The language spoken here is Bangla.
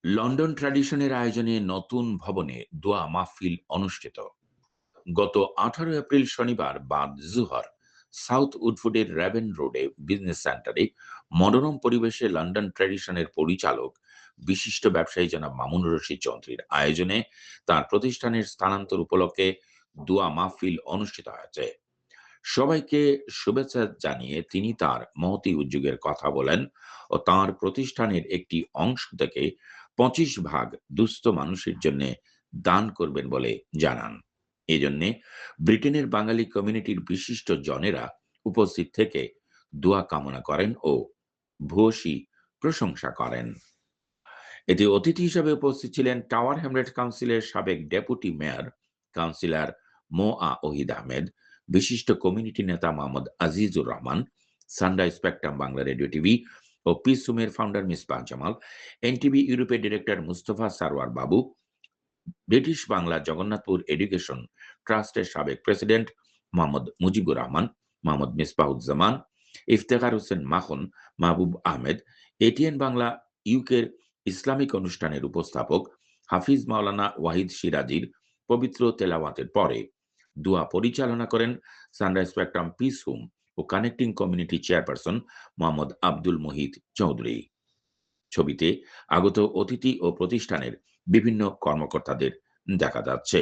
লন্ডন ট্র্যাডিশনের আয়োজনে নতুন ভবনে দোয়া মাহফিল অনুষ্ঠিত। গত 18 এপ্রিল শনিবার বাদ জুহর সাউথ উডফুডের রেভেন রোডে বিজনেস সেন্টারে মনোরম পরিবেশে লন্ডন ট্র্যাডিশনের পরিচালক বিশিষ্ট ব্যবসায়ী জনাব মামুনুর রশিদ চৌধুরীর আয়োজনে তার প্রতিষ্ঠানের স্থানান্তর উপলক্ষে দোয়া মাহফিল অনুষ্ঠিত হয়েছে। সবাইকে শুভেচ্ছা জানিয়ে তিনি তার মহতি উদ্যোগের কথা বলেন ও তার প্রতিষ্ঠানের একটি অংশ থেকে 25 ভাগ দুস্থ মানুষের জন্য দান করবেন বলে জানান। এজন্যে ব্রিটেনের বাঙালি কমিউনিটির বিশিষ্ট জনেরা উপস্থিত থেকে দোয়া কামনা করেন ও ভূয়সী প্রশংসা করেন। এতে অতিথি হিসেবে উপস্থিত ছিলেন টাওয়ার হ্যামলেট কাউন্সিলের সাবেক deputy mayor councillor Ohid Ahmed, বিশিষ্ট কমিউনিটি নেতা Mohammad Azizur Rahman, Sunrise Spectrum Bangla radio TV ও পিসুমের ফাউন্ডার মিসবাহ জামাল, এনটিভি ইউরোপের director Mostafa Sarwar Babu, British Bangla Jagannathpur education ট্রাস্টের সাবেক প্রেসিডেন্ট মোহাম্মদ মুজিবুর রহমান, মোহাম্মদ মিসবাহুজ্জামান, ইফতেখার হোসেন মাখন, মাহবুব আহমেদ, এটিএন বাংলা ইউকের ইসলামিক অনুষ্ঠানের উপস্থাপক হাফিজ মাওলানা ওয়াহিদ সিরাজির পবিত্র তেলাওয়াতের পরে দোয়া পরিচালনা করেন সানরাইজ স্পেকট্রাম পিস হোম ও connecting community chairperson Mohammad Abdul Muhit Chowdhury. ছবিতে আগত অতিথি ও প্রতিষ্ঠানের বিভিন্ন কর্মকর্তাদের দেখা যাচ্ছে।